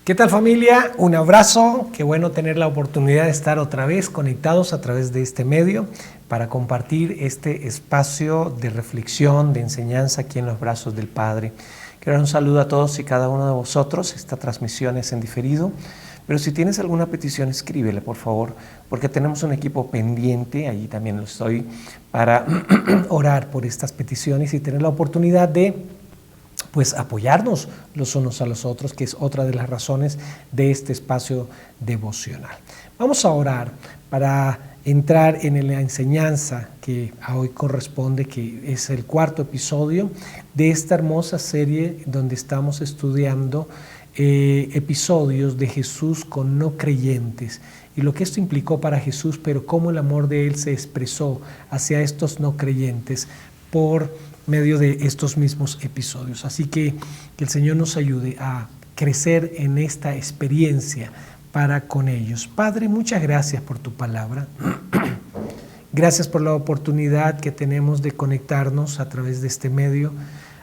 ¿Qué tal, familia? Un abrazo, qué bueno tener la oportunidad de estar otra vez conectados a través de este medio para compartir este espacio de reflexión, de enseñanza aquí en los brazos del Padre. Quiero dar un saludo a todos y cada uno de vosotros. Esta transmisión es en diferido, pero si tienes alguna petición escríbele por favor, porque tenemos un equipo pendiente, allí también lo estoy, para orar por estas peticiones y tener la oportunidad de apoyarnos los unos a los otros, que es otra de las razones de este espacio devocional. Vamos a orar para entrar en la enseñanza que a hoy corresponde, que es el cuarto episodio de esta hermosa serie donde estamos estudiando episodios de Jesús con no creyentes y lo que esto implicó para Jesús, pero cómo el amor de Él se expresó hacia estos no creyentes por medio de estos mismos episodios. Así que el Señor nos ayude a crecer en esta experiencia para con ellos. Padre, muchas gracias por tu palabra. Gracias por la oportunidad que tenemos de conectarnos a través de este medio,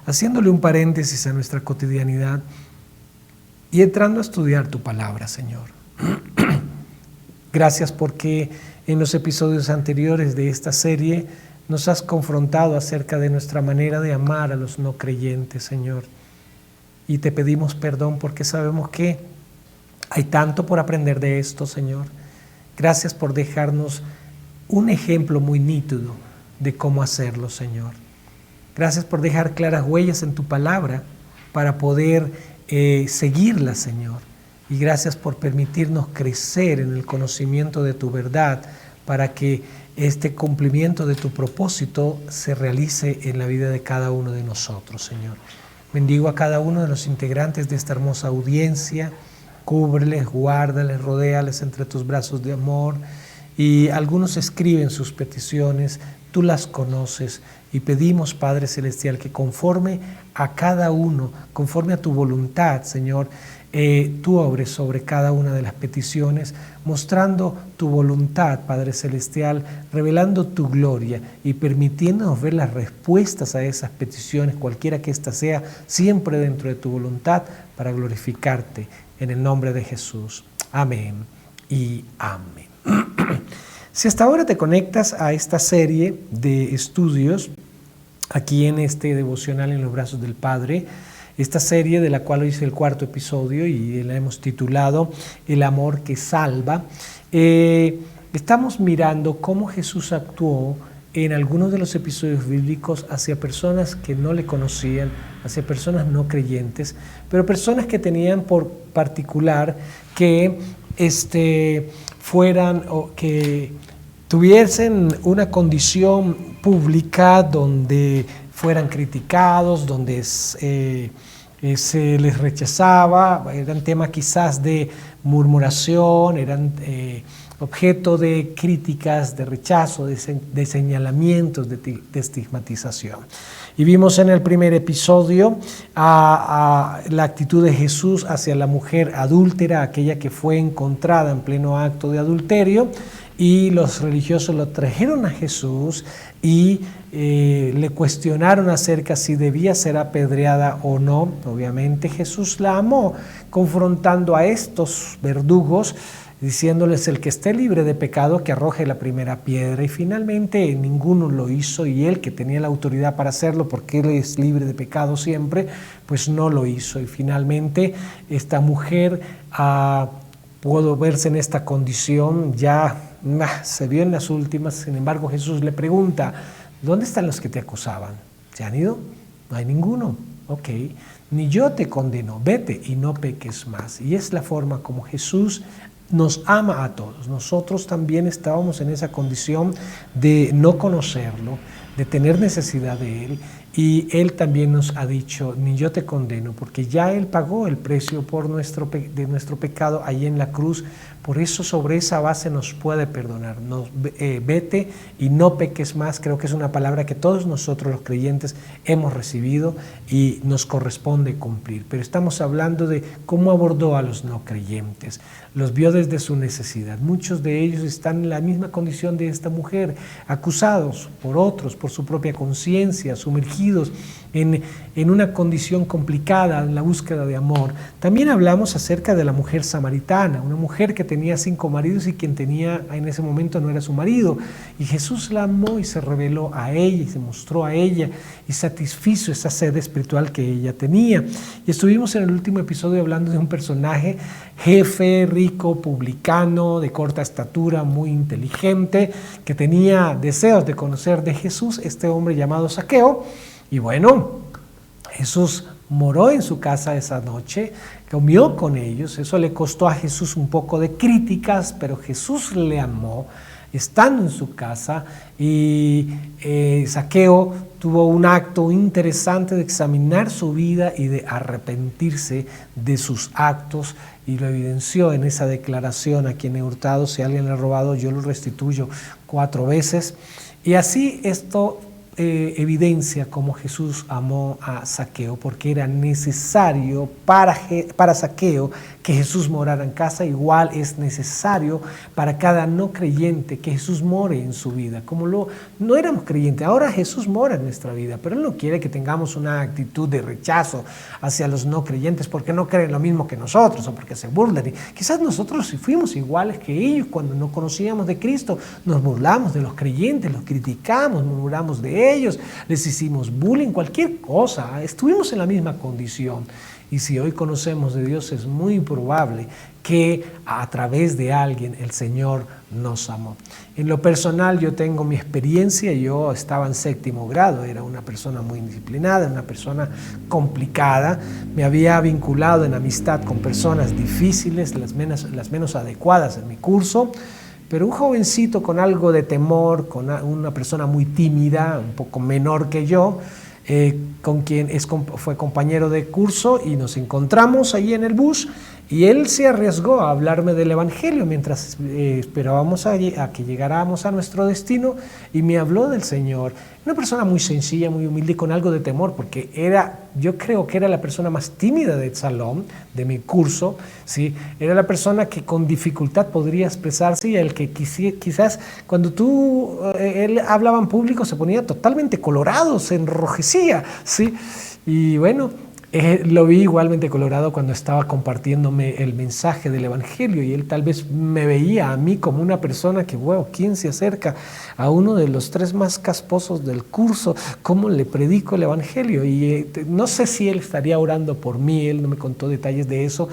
haciéndole un paréntesis a nuestra cotidianidad y entrando a estudiar tu palabra, Señor. Gracias porque en los episodios anteriores de esta serie nos has confrontado acerca de nuestra manera de amar a los no creyentes, Señor. Y te pedimos perdón porque sabemos que hay tanto por aprender de esto, Señor. Gracias por dejarnos un ejemplo muy nítido de cómo hacerlo, Señor. Gracias por dejar claras huellas en tu palabra para poder seguirla, Señor. Y gracias por permitirnos crecer en el conocimiento de tu verdad para que este cumplimiento de tu propósito se realice en la vida de cada uno de nosotros, Señor. Bendigo a cada uno de los integrantes de esta hermosa audiencia. Cúbreles, guárdales, rodéales entre tus brazos de amor. Y algunos escriben sus peticiones, tú las conoces. Y pedimos, Padre Celestial, que conforme a cada uno, conforme a tu voluntad, Señor, tú obres sobre cada una de las peticiones, mostrando tu voluntad, Padre Celestial, revelando tu gloria y permitiéndonos ver las respuestas a esas peticiones, cualquiera que ésta sea, siempre dentro de tu voluntad, para glorificarte en el nombre de Jesús. Amén y amén. Si hasta ahora te conectas a esta serie de estudios, aquí en este devocional en los brazos del Padre, esta serie de la cual hoy es el cuarto episodio y la hemos titulado El amor que salva, estamos mirando cómo Jesús actuó en algunos de los episodios bíblicos hacia personas que no le conocían, hacia personas no creyentes, pero personas que tenían por particular que fueran o que tuviesen una condición pública donde fueran criticados, donde se les rechazaba, eran temas quizás de murmuración, eran objeto de críticas, de rechazo, de señalamientos, de estigmatización. Y vimos en el primer episodio a la actitud de Jesús hacia la mujer adúltera, aquella que fue encontrada en pleno acto de adulterio, y los religiosos lo trajeron a Jesús y le cuestionaron acerca si debía ser apedreada o no. Obviamente Jesús la amó, confrontando a estos verdugos, diciéndoles: el que esté libre de pecado que arroje la primera piedra. Y finalmente ninguno lo hizo, y él, que tenía la autoridad para hacerlo porque él es libre de pecado siempre, pues no lo hizo. Y finalmente esta mujer pudo verse en esta condición, ya se vio en las últimas. Sin embargo, Jesús le pregunta: ¿dónde están los que te acusaban? ¿Se han ido? No hay ninguno. Ok, ni yo te condeno, vete y no peques más. Y es la forma como Jesús nos ama a todos. Nosotros también estábamos en esa condición de no conocerlo, de tener necesidad de Él, y Él también nos ha dicho: ni yo te condeno, porque ya Él pagó el precio de nuestro pecado ahí en la cruz. Por eso, sobre esa base nos puede perdonar. Vete y no peques más. Creo que es una palabra que todos nosotros los creyentes hemos recibido y nos corresponde cumplir. Pero estamos hablando de cómo abordó a los no creyentes. Los vio desde su necesidad. Muchos de ellos están en la misma condición de esta mujer, acusados por otros, por su propia conciencia, sumergidos en una condición complicada en la búsqueda de amor. También hablamos acerca de la mujer samaritana, una mujer que tenía 5 maridos y quien tenía en ese momento no era su marido. Y Jesús la amó y se reveló a ella y se mostró a ella y satisfizo esa sed espiritual que ella tenía. Y estuvimos en el último episodio hablando de un personaje jefe, rico, publicano, de corta estatura, muy inteligente, que tenía deseos de conocer de Jesús, este hombre llamado Zaqueo. Y bueno, Jesús moró en su casa esa noche, comió con ellos. Eso le costó a Jesús un poco de críticas, pero Jesús le amó estando en su casa. Y Zaqueo tuvo un acto interesante de examinar su vida y de arrepentirse de sus actos, y lo evidenció en esa declaración: a quien he hurtado, si alguien le ha robado, yo lo restituyo 4 veces. Y así esto evidencia cómo Jesús amó a Zaqueo, porque era necesario para Zaqueo que Jesús morara en casa. Igual es necesario para cada no creyente que Jesús more en su vida. Como no éramos creyentes, ahora Jesús mora en nuestra vida, pero Él no quiere que tengamos una actitud de rechazo hacia los no creyentes porque no creen lo mismo que nosotros o porque se burlan. Y quizás nosotros si fuimos iguales que ellos cuando no conocíamos de Cristo, nos burlamos de los creyentes, los criticamos, murmuramos de ellos, les hicimos bullying, cualquier cosa. Estuvimos en la misma condición. Y si hoy conocemos de Dios, es muy probable que a través de alguien el Señor nos amó. En lo personal, yo tengo mi experiencia. Yo estaba en 7º grado, era una persona muy indisciplinada, una persona complicada. Me había vinculado en amistad con personas difíciles, las menos adecuadas en mi curso. Pero un jovencito con algo de temor, con una persona muy tímida, un poco menor que yo, con quien fue compañero de curso, y nos encontramos ahí en el bus, y él se arriesgó a hablarme del Evangelio mientras esperábamos a que llegáramos a nuestro destino, y me habló del Señor. Una persona muy sencilla, muy humilde, con algo de temor, porque yo creo que era la persona más tímida del salón, de mi curso, ¿sí? Era la persona que con dificultad podría expresarse, y el que quizás cuando él hablaba en público se ponía totalmente colorado, se enrojecía, ¿sí? Y bueno, lo vi igualmente colorado cuando estaba compartiéndome el mensaje del Evangelio, y él tal vez me veía a mí como una persona que, wow, ¿quién se acerca a uno de los 3 más casposos del curso? ¿Cómo le predico el Evangelio? Y no sé si él estaría orando por mí, él no me contó detalles de eso,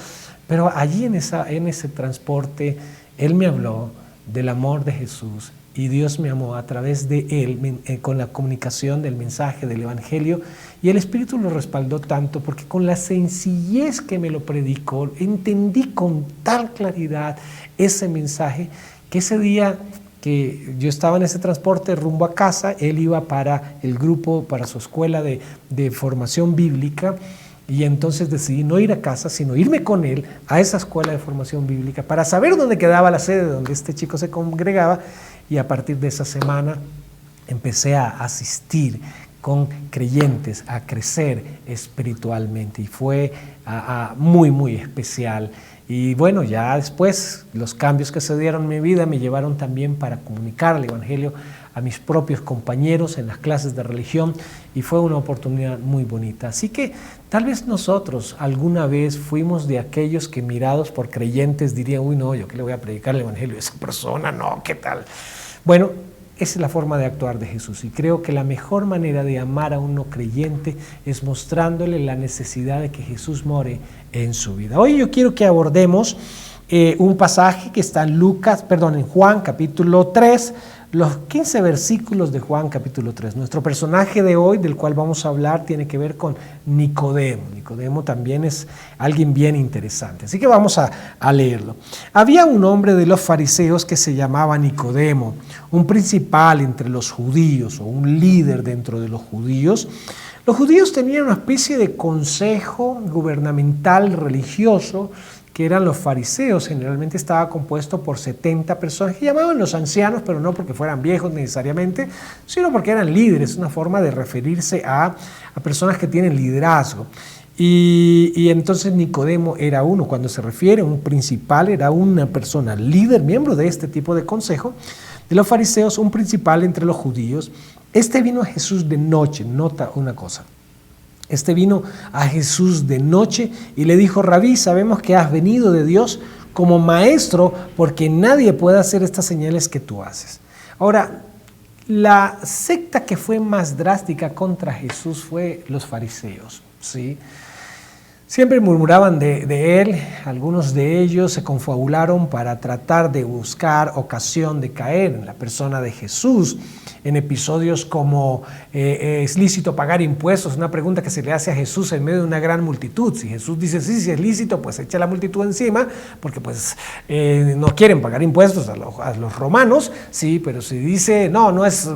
pero allí en ese transporte él me habló del amor de Jesús. Y Dios me amó a través de él, con la comunicación del mensaje del Evangelio, y el Espíritu lo respaldó tanto, porque con la sencillez que me lo predicó, entendí con tal claridad ese mensaje, que ese día que yo estaba en ese transporte rumbo a casa, él iba para el grupo, para su escuela de formación bíblica, y entonces decidí no ir a casa, sino irme con él a esa escuela de formación bíblica para saber dónde quedaba la sede donde este chico se congregaba. Y a partir de esa semana empecé a asistir con creyentes, a crecer espiritualmente, y fue muy, muy especial. Y bueno, ya después los cambios que se dieron en mi vida me llevaron también para comunicar el Evangelio a mis propios compañeros en las clases de religión, y fue una oportunidad muy bonita. Así que tal vez nosotros alguna vez fuimos de aquellos que, mirados por creyentes, dirían: uy, no, yo qué le voy a predicar el Evangelio a esa persona, no, ¿qué tal? Bueno, esa es la forma de actuar de Jesús, y creo que la mejor manera de amar a un no creyente es mostrándole la necesidad de que Jesús more en su vida. Hoy yo quiero que abordemos un pasaje que está en Juan capítulo 3, los 15 versículos de Juan capítulo 3. Nuestro personaje de hoy, del cual vamos a hablar, tiene que ver con Nicodemo. Nicodemo también es alguien bien interesante, así que vamos a leerlo. Había un hombre de los fariseos que se llamaba Nicodemo, un principal entre los judíos, o un líder dentro de los judíos. Los judíos tenían una especie de consejo gubernamental religioso, que eran los fariseos. Generalmente estaba compuesto por 70 personas que llamaban los ancianos, pero no porque fueran viejos necesariamente, sino porque eran líderes, una forma de referirse a personas que tienen liderazgo. Y entonces Nicodemo era uno. Cuando se refiere a un principal, era una persona líder, miembro de este tipo de consejo de los fariseos, un principal entre los judíos. Este vino a Jesús de noche. Nota una cosa: Este vino a Jesús de noche y le dijo: Rabí, sabemos que has venido de Dios como maestro, porque nadie puede hacer estas señales que tú haces. Ahora, la secta que fue más drástica contra Jesús fue los fariseos, ¿sí? Siempre murmuraban de él. Algunos de ellos se confabularon para tratar de buscar ocasión de caer en la persona de Jesús, en episodios como ¿es lícito pagar impuestos? Una pregunta que se le hace a Jesús en medio de una gran multitud. Si Jesús dice sí, si es lícito, pues echa la multitud encima, porque pues no quieren pagar impuestos a los romanos, sí, pero si dice no es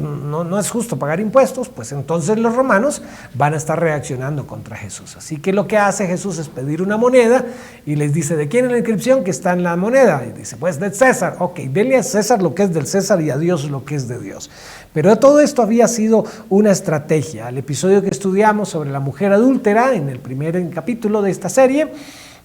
justo pagar impuestos, pues entonces los romanos van a estar reaccionando contra Jesús. Así que lo que hace Jesús es pedir una moneda y les dice: ¿de quién es la inscripción que está en la moneda? Y dice: pues de César. Ok, denle a César lo que es del César y a Dios lo que es de Dios. Pero todo esto había sido una estrategia. El episodio que estudiamos sobre la mujer adúltera en el primer capítulo de esta serie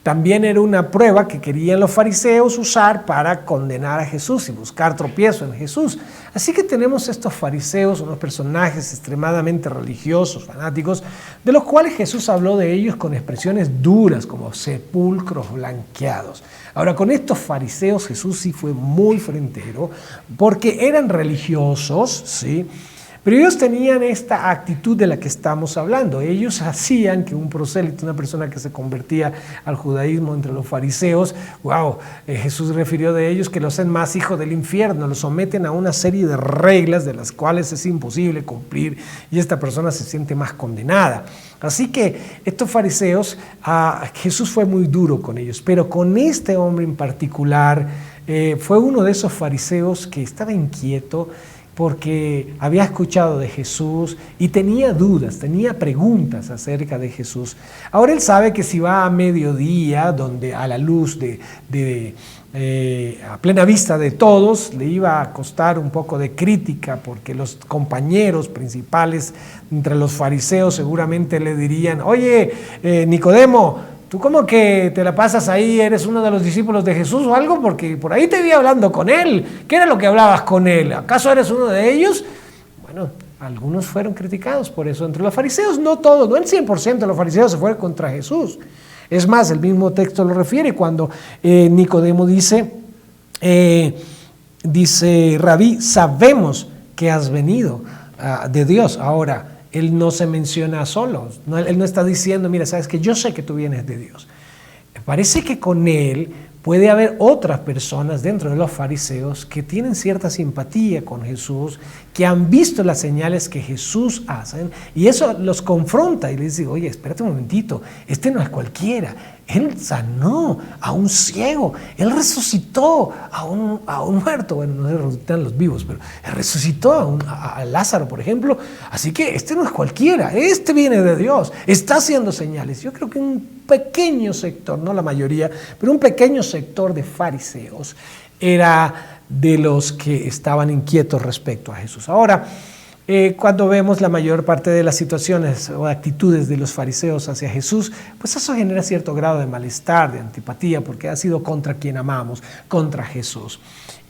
también era una prueba que querían los fariseos usar para condenar a Jesús y buscar tropiezo en Jesús. Así que tenemos estos fariseos, unos personajes extremadamente religiosos, fanáticos, de los cuales Jesús habló de ellos con expresiones duras, como sepulcros blanqueados. Ahora, con estos fariseos Jesús sí fue muy frentero, porque eran religiosos, ¿sí? Pero ellos tenían esta actitud de la que estamos hablando. Ellos hacían que un prosélito, una persona que se convertía al judaísmo entre los fariseos, Jesús refirió de ellos que los hacen más hijos del infierno, los someten a una serie de reglas de las cuales es imposible cumplir y esta persona se siente más condenada. Así que estos fariseos, Jesús fue muy duro con ellos, pero con este hombre en particular fue uno de esos fariseos que estaba inquieto, porque había escuchado de Jesús y tenía dudas, tenía preguntas acerca de Jesús. Ahora él sabe que si va a mediodía, donde a la luz a plena vista de todos, le iba a costar un poco de crítica, porque los compañeros principales entre los fariseos seguramente le dirían: oye, Nicodemo, ¿tú cómo que te la pasas ahí? ¿Eres uno de los discípulos de Jesús o algo? Porque por ahí te vi hablando con él. ¿Qué era lo que hablabas con él? ¿Acaso eres uno de ellos? Bueno, algunos fueron criticados por eso. Entre los fariseos, no todos, no el 100% de los fariseos se fueron contra Jesús. Es más, el mismo texto lo refiere cuando Nicodemo dice, Rabí, sabemos que has venido de Dios. Ahora, él no se menciona solo, él no está diciendo: mira, sabes que yo sé que tú vienes de Dios. Parece que con él puede haber otras personas dentro de los fariseos que tienen cierta simpatía con Jesús, que han visto las señales que Jesús hace, y eso los confronta y les dice: oye, espérate un momentito, este no es cualquiera. Él sanó a un ciego, él resucitó a un muerto. Bueno, no se resucitan los vivos, pero él resucitó a Lázaro, por ejemplo. Así que este no es cualquiera, este viene de Dios, está haciendo señales. Yo creo que un pequeño sector, no la mayoría, pero un pequeño sector de fariseos era de los que estaban inquietos respecto a Jesús. Ahora, cuando vemos la mayor parte de las situaciones o actitudes de los fariseos hacia Jesús, pues eso genera cierto grado de malestar, de antipatía, porque ha sido contra quien amamos, contra Jesús.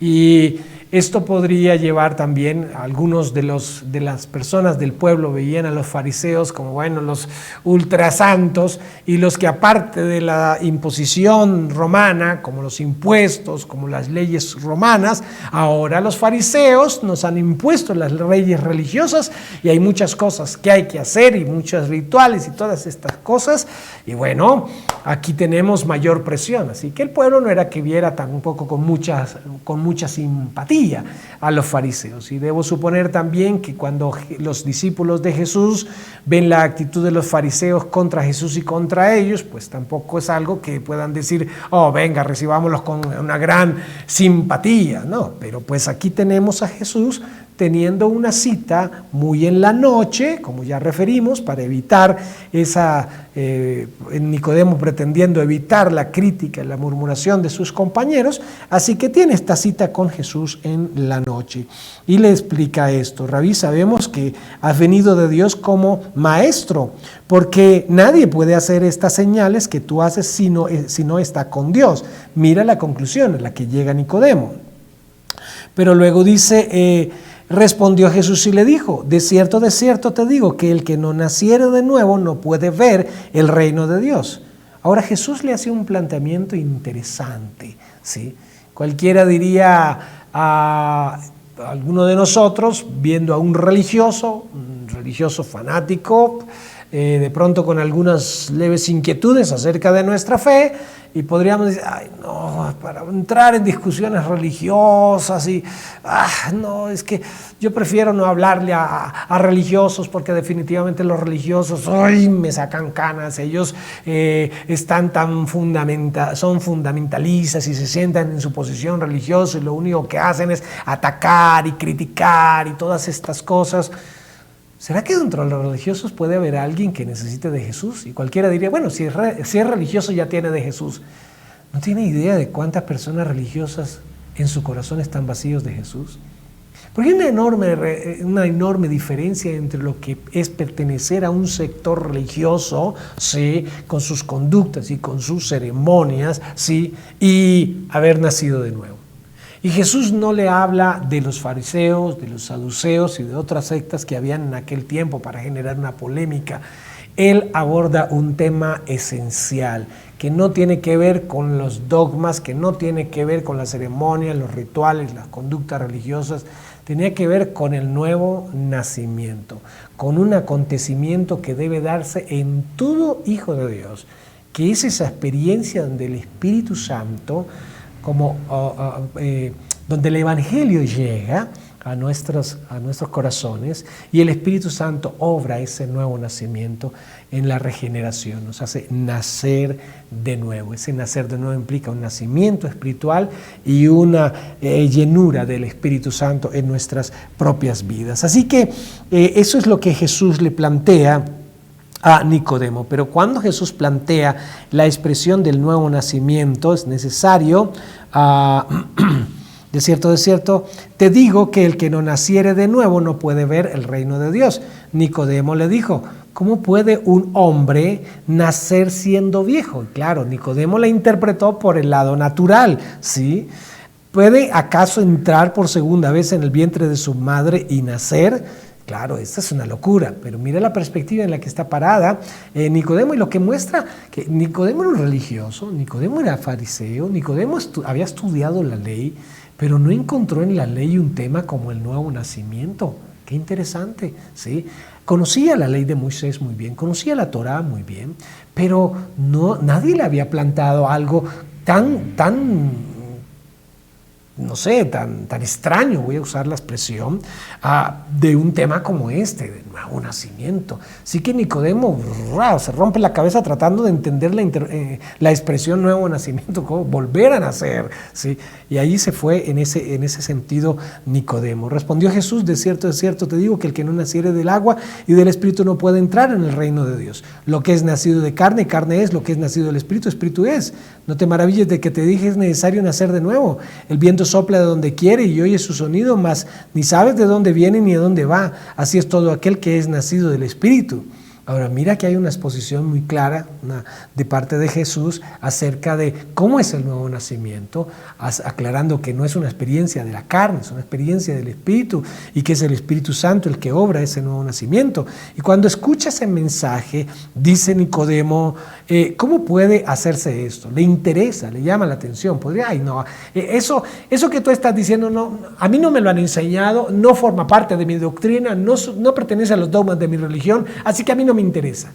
Y esto podría llevar también a algunos de las personas del pueblo veían a los fariseos como, bueno, los ultrasantos, y los que aparte de la imposición romana, como los impuestos, como las leyes romanas, ahora los fariseos nos han impuesto las leyes religiosas y hay muchas cosas que hay que hacer y muchos rituales y todas estas cosas, y bueno, aquí tenemos mayor presión. Así que el pueblo no era que viera tampoco con mucha simpatía a los fariseos. Y debo suponer también que cuando los discípulos de Jesús ven la actitud de los fariseos contra Jesús y contra ellos, pues tampoco es algo que puedan decir: oh, venga, recibámoslos con una gran simpatía. No, pero pues aquí tenemos a Jesús teniendo una cita muy en la noche, como ya referimos, para evitar Nicodemo pretendiendo evitar la crítica, la murmuración de sus compañeros. Así que tiene esta cita con Jesús en la noche y le explica esto: Rabí, sabemos que has venido de Dios como maestro, porque nadie puede hacer estas señales que tú haces si no está con Dios. Mira la conclusión a la que llega Nicodemo. Pero luego dice: Respondió Jesús y le dijo, de cierto te digo que el que no naciere de nuevo no puede ver el reino de Dios. Ahora Jesús le hace un planteamiento interesante, ¿sí? Cualquiera diría a alguno de nosotros, viendo a un religioso fanático, de pronto con algunas leves inquietudes acerca de nuestra fe, y podríamos decir, ay no, para entrar en discusiones religiosas y, no, es que yo prefiero no hablarle a religiosos porque definitivamente los religiosos, ay, me sacan canas, ellos están son fundamentalistas y se sientan en su posición religiosa y lo único que hacen es atacar y criticar y todas estas cosas. ¿Será que dentro de los religiosos puede haber alguien que necesite de Jesús? Y cualquiera diría, bueno, si es religioso ya tiene de Jesús. ¿No tiene idea de cuántas personas religiosas en su corazón están vacíos de Jesús? Porque hay una enorme diferencia entre lo que es pertenecer a un sector religioso, ¿sí?, con sus conductas y con sus ceremonias, ¿sí?, y haber nacido de nuevo. Y Jesús no le habla de los fariseos, de los saduceos y de otras sectas que habían en aquel tiempo para generar una polémica. Él aborda un tema esencial que no tiene que ver con los dogmas, que no tiene que ver con las ceremonias, los rituales, las conductas religiosas. Tenía que ver con el nuevo nacimiento, con un acontecimiento que debe darse en todo hijo de Dios, que es esa experiencia donde el Espíritu Santo, donde el Evangelio llega a nuestros corazones y el Espíritu Santo obra ese nuevo nacimiento en la regeneración, nos hace nacer de nuevo. Ese nacer de nuevo implica un nacimiento espiritual y una llenura del Espíritu Santo en nuestras propias vidas. Así que eso es lo que Jesús le plantea a Nicodemo. Pero cuando Jesús plantea la expresión del nuevo nacimiento, es necesario, de cierto, te digo que el que no naciere de nuevo no puede ver el reino de Dios. Nicodemo le dijo, ¿cómo puede un hombre nacer siendo viejo? Y claro, Nicodemo la interpretó por el lado natural, ¿sí? ¿Puede acaso entrar por segunda vez en el vientre de su madre y nacer? Claro, esta es una locura, pero mira la perspectiva en la que está parada Nicodemo, y lo que muestra que Nicodemo era un religioso, Nicodemo era fariseo, Nicodemo había estudiado la ley, pero no encontró en la ley un tema como el nuevo nacimiento. Qué interesante, ¿sí? Conocía la ley de Moisés muy bien, conocía la Torá muy bien, pero nadie le había plantado algo tan extraño, voy a usar la expresión, de un tema como este, de nuevo nacimiento. Así que Nicodemo se rompe la cabeza tratando de entender la expresión nuevo nacimiento, cómo volver a nacer, ¿sí? Y ahí se fue en ese sentido Nicodemo. Respondió Jesús, de cierto te digo que el que no naciere del agua y del Espíritu no puede entrar en el reino de Dios. Lo que es nacido de carne, carne es; lo que es nacido del Espíritu, Espíritu es. No te maravilles de que te dije es necesario nacer de nuevo. El viento sopla de donde quiere y oye su sonido, mas ni sabes de dónde viene ni de dónde va. Así es todo aquel que es nacido del Espíritu. Ahora mira que hay una exposición muy clara de parte de Jesús acerca de cómo es el nuevo nacimiento, aclarando que no es una experiencia de la carne, es una experiencia del Espíritu, y que es el Espíritu Santo el que obra ese nuevo nacimiento. Y cuando escucha ese mensaje, dice Nicodemo, ¿cómo puede hacerse esto? Le interesa, le llama la atención. Podría, eso que tú estás diciendo, no, a mí no me lo han enseñado, no forma parte de mi doctrina, no pertenece a los dogmas de mi religión, así que a mí no me interesa.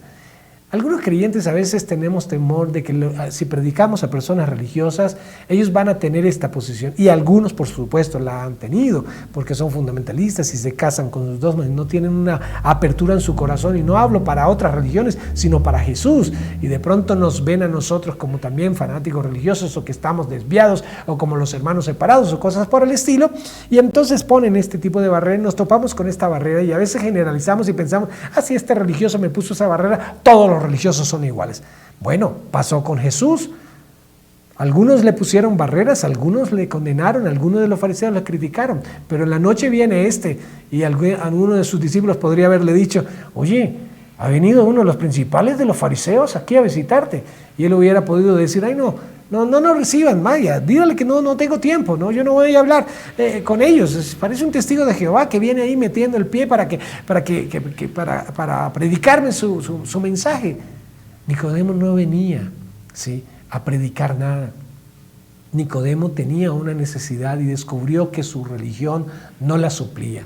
Algunos creyentes a veces tenemos temor de que si predicamos a personas religiosas, ellos van a tener esta posición, y algunos por supuesto la han tenido, porque son fundamentalistas y se casan con sus dogmas y no tienen una apertura en su corazón, y no hablo para otras religiones, sino para Jesús, y de pronto nos ven a nosotros como también fanáticos religiosos, o que estamos desviados, o como los hermanos separados, o cosas por el estilo, y entonces ponen este tipo de barrera, y nos topamos con esta barrera, y a veces generalizamos y pensamos, si este religioso me puso esa barrera, todos los religiosos son iguales. Bueno, pasó con Jesús. Algunos le pusieron barreras, algunos le condenaron, algunos de los fariseos le criticaron, pero en la noche viene y alguno de sus discípulos podría haberle dicho, oye, ha venido uno de los principales de los fariseos aquí a visitarte, y él hubiera podido decir, ay no, no reciban, vaya, dígale que no tengo tiempo, yo no voy a hablar con ellos. Parece un testigo de Jehová que viene ahí metiendo el pie para predicarme su mensaje. Nicodemo no venía, ¿sí?, a predicar nada. Nicodemo tenía una necesidad y descubrió que su religión no la suplía.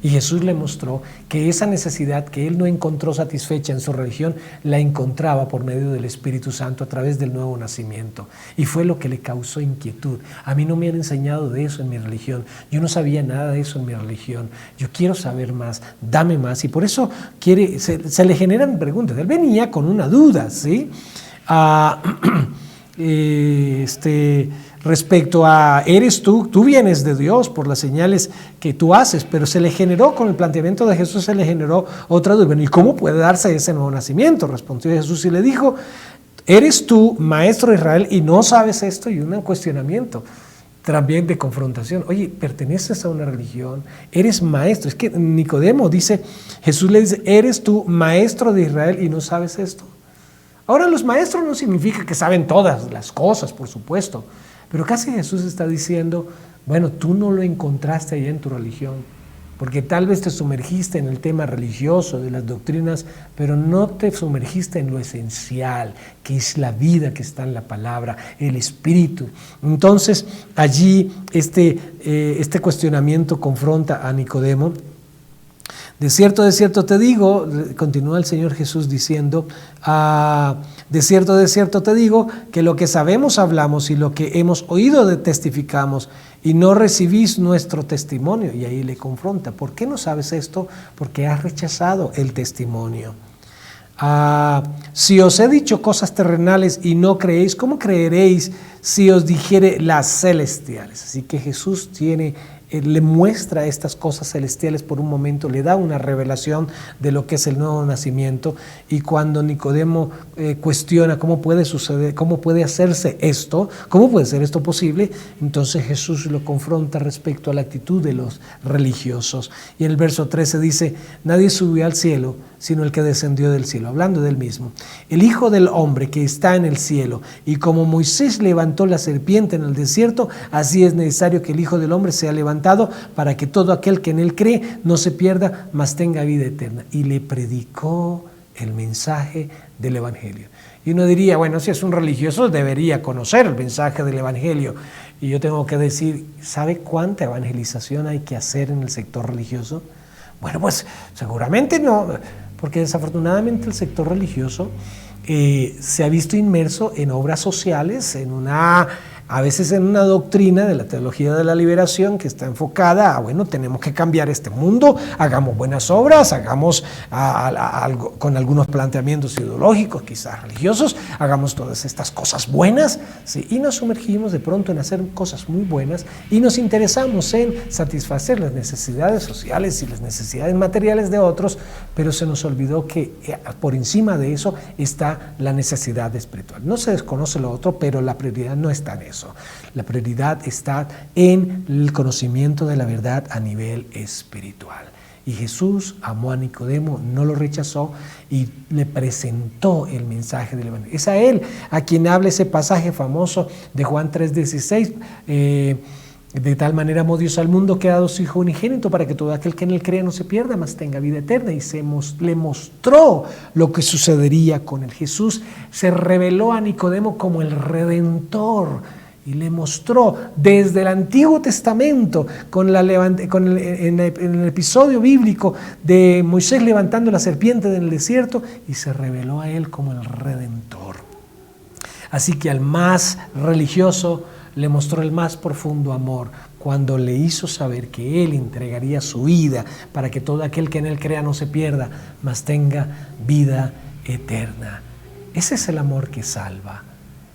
Y Jesús le mostró que esa necesidad que él no encontró satisfecha en su religión, la encontraba por medio del Espíritu Santo a través del nuevo nacimiento. Y fue lo que le causó inquietud. A mí no me han enseñado de eso en mi religión. Yo no sabía nada de eso en mi religión. Yo quiero saber más, dame más. Y por eso se le generan preguntas. Él venía con una duda, ¿sí? Respecto a, eres tú vienes de Dios por las señales que tú haces, pero se le generó, con el planteamiento de Jesús, se le generó otra duda. Bueno, ¿y cómo puede darse ese nuevo nacimiento? Respondió Jesús y le dijo, eres tú, maestro de Israel, y no sabes esto, y un cuestionamiento también de confrontación. Oye, perteneces a una religión, eres maestro. Es que Nicodemo dice, Jesús le dice, eres tú, maestro de Israel, y no sabes esto. Ahora, los maestros no significa que saben todas las cosas, por supuesto, pero casi Jesús está diciendo, bueno, tú no lo encontraste allá en tu religión, porque tal vez te sumergiste en el tema religioso, de las doctrinas, pero no te sumergiste en lo esencial, que es la vida que está en la palabra, el Espíritu. Entonces, allí este cuestionamiento confronta a Nicodemo. De cierto te digo, continúa el Señor Jesús diciendo, de cierto te digo, que lo que sabemos hablamos y lo que hemos oído testificamos, y no recibís nuestro testimonio. Y ahí le confronta, ¿por qué no sabes esto? Porque has rechazado el testimonio. Si os he dicho cosas terrenales y no creéis, ¿cómo creeréis si os dijere las celestiales? Así que Jesús le muestra estas cosas celestiales por un momento, le da una revelación de lo que es el nuevo nacimiento. Y cuando Nicodemo cuestiona cómo puede suceder, cómo puede hacerse esto, cómo puede ser esto posible, entonces Jesús lo confronta respecto a la actitud de los religiosos. Y en el verso 13 dice, nadie subió al cielo sino el que descendió del cielo, hablando del mismo, el Hijo del Hombre que está en el cielo. Y como Moisés levantó la serpiente en el desierto, así es necesario que el Hijo del Hombre sea levantado, para que todo aquel que en él cree no se pierda, mas tenga vida eterna. Y le predicó el mensaje del Evangelio. Y uno diría, bueno, si es un religioso debería conocer el mensaje del Evangelio. Y yo tengo que decir, ¿sabe cuánta evangelización hay que hacer en el sector religioso? Bueno, pues seguramente no, porque desafortunadamente el sector religioso se ha visto inmerso en obras sociales, a veces en una doctrina de la teología de la liberación que está enfocada a, bueno, tenemos que cambiar este mundo, hagamos buenas obras, hagamos algo con algunos planteamientos ideológicos, quizás religiosos, hagamos todas estas cosas buenas, ¿sí? Y nos sumergimos de pronto en hacer cosas muy buenas y nos interesamos en satisfacer las necesidades sociales y las necesidades materiales de otros, pero se nos olvidó que por encima de eso está la necesidad espiritual. No se desconoce lo otro, pero la prioridad no está en eso. La prioridad está en el conocimiento de la verdad a nivel espiritual. Y Jesús amó a Nicodemo, no lo rechazó y le presentó el mensaje del Evangelio. Es a él a quien habla ese pasaje famoso de Juan 3:16. De tal manera amó Dios al mundo que ha dado su Hijo unigénito para que todo aquel que en él crea no se pierda, mas tenga vida eterna. Y le mostró lo que sucedería con él. Jesús se reveló a Nicodemo como el Redentor. Y le mostró desde el Antiguo Testamento, en el episodio bíblico de Moisés levantando la serpiente en el desierto, y se reveló a él como el Redentor. Así que al más religioso le mostró el más profundo amor cuando le hizo saber que él entregaría su vida para que todo aquel que en él crea no se pierda, mas tenga vida eterna. Ese es el amor que salva.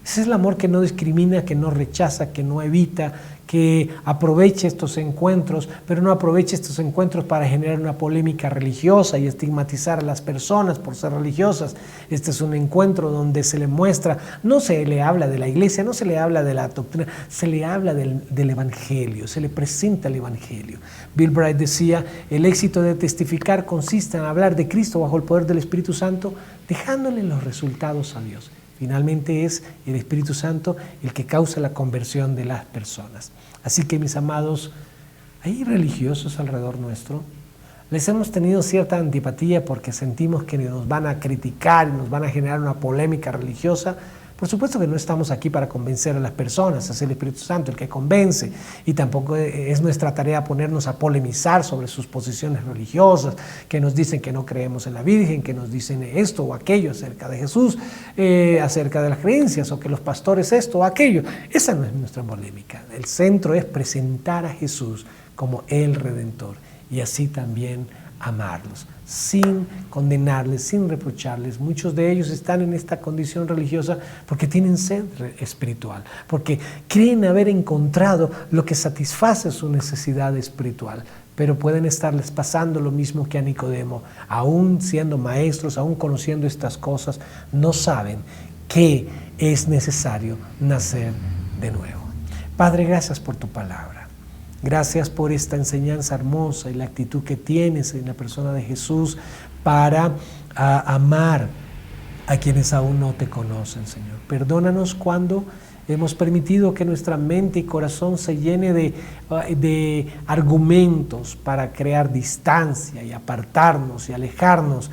Ese es el amor que no discrimina, que no rechaza, que no evita, que aproveche estos encuentros, pero no aproveche estos encuentros para generar una polémica religiosa y estigmatizar a las personas por ser religiosas. Este es un encuentro donde se le muestra, no se le habla de la iglesia, no se le habla de la doctrina, se le habla del Evangelio, se le presenta el Evangelio. Bill Bright decía, el éxito de testificar consiste en hablar de Cristo bajo el poder del Espíritu Santo, dejándole los resultados a Dios. Finalmente es el Espíritu Santo el que causa la conversión de las personas. Así que, mis amados, hay religiosos alrededor nuestro. Les hemos tenido cierta antipatía porque sentimos que nos van a criticar y nos van a generar una polémica religiosa. Por supuesto que no estamos aquí para convencer a las personas, es el Espíritu Santo el que convence, y tampoco es nuestra tarea ponernos a polemizar sobre sus posiciones religiosas, que nos dicen que no creemos en la Virgen, que nos dicen esto o aquello acerca de Jesús, acerca de las creencias, o que los pastores esto o aquello. Esa no es nuestra polémica. El centro es presentar a Jesús como el Redentor y así también amarlos, sin condenarles, sin reprocharles. Muchos de ellos están en esta condición religiosa porque tienen sed espiritual, porque creen haber encontrado lo que satisface su necesidad espiritual, pero pueden estarles pasando lo mismo que a Nicodemo. Aún siendo maestros, aún conociendo estas cosas, no saben que es necesario nacer de nuevo. Padre, gracias por tu palabra. Gracias por esta enseñanza hermosa y la actitud que tienes en la persona de Jesús para amar a quienes aún no te conocen, Señor. Perdónanos cuando hemos permitido que nuestra mente y corazón se llene de argumentos para crear distancia y apartarnos y alejarnos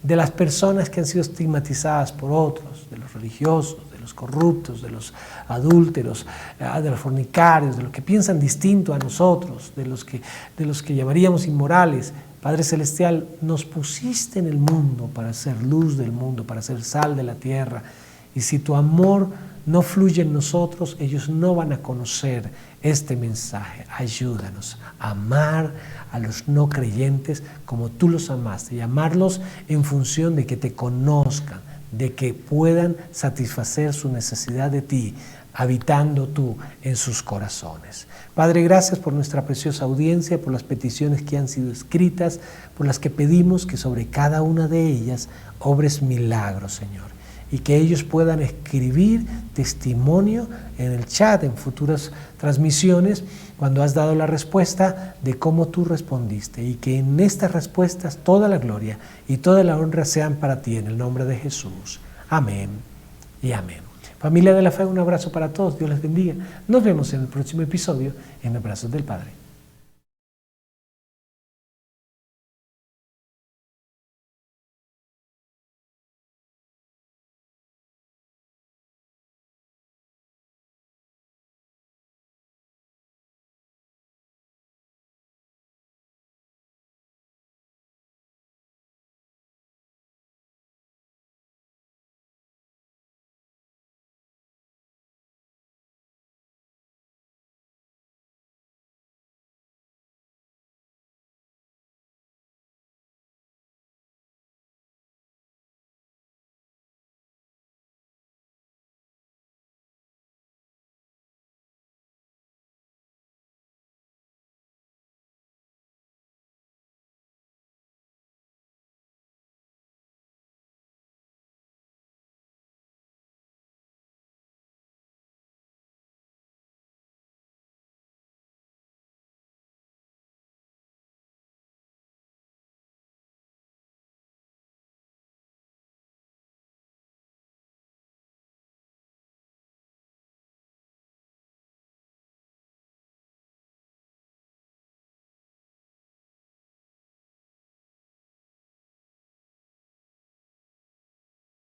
de las personas que han sido estigmatizadas por otros, de los religiosos, de los corruptos, de los adúlteros, de los fornicarios, de los que piensan distinto a nosotros, de los que llamaríamos inmorales. Padre Celestial, nos pusiste en el mundo para ser luz del mundo, para ser sal de la tierra. Y si tu amor no fluye en nosotros, ellos no van a conocer este mensaje. Ayúdanos a amar a los no creyentes como tú los amaste y amarlos en función de que te conozcan, de que puedan satisfacer su necesidad de ti, habitando tú en sus corazones. Padre, gracias por nuestra preciosa audiencia, por las peticiones que han sido escritas, por las que pedimos que sobre cada una de ellas obres milagros, Señor, y que ellos puedan escribir testimonio en el chat, en futuras transmisiones, cuando has dado la respuesta de cómo tú respondiste, y que en estas respuestas toda la gloria y toda la honra sean para ti, en el nombre de Jesús. Amén y amén. Familia de la Fe, un abrazo para todos. Dios les bendiga. Nos vemos en el próximo episodio en Abrazos del Padre.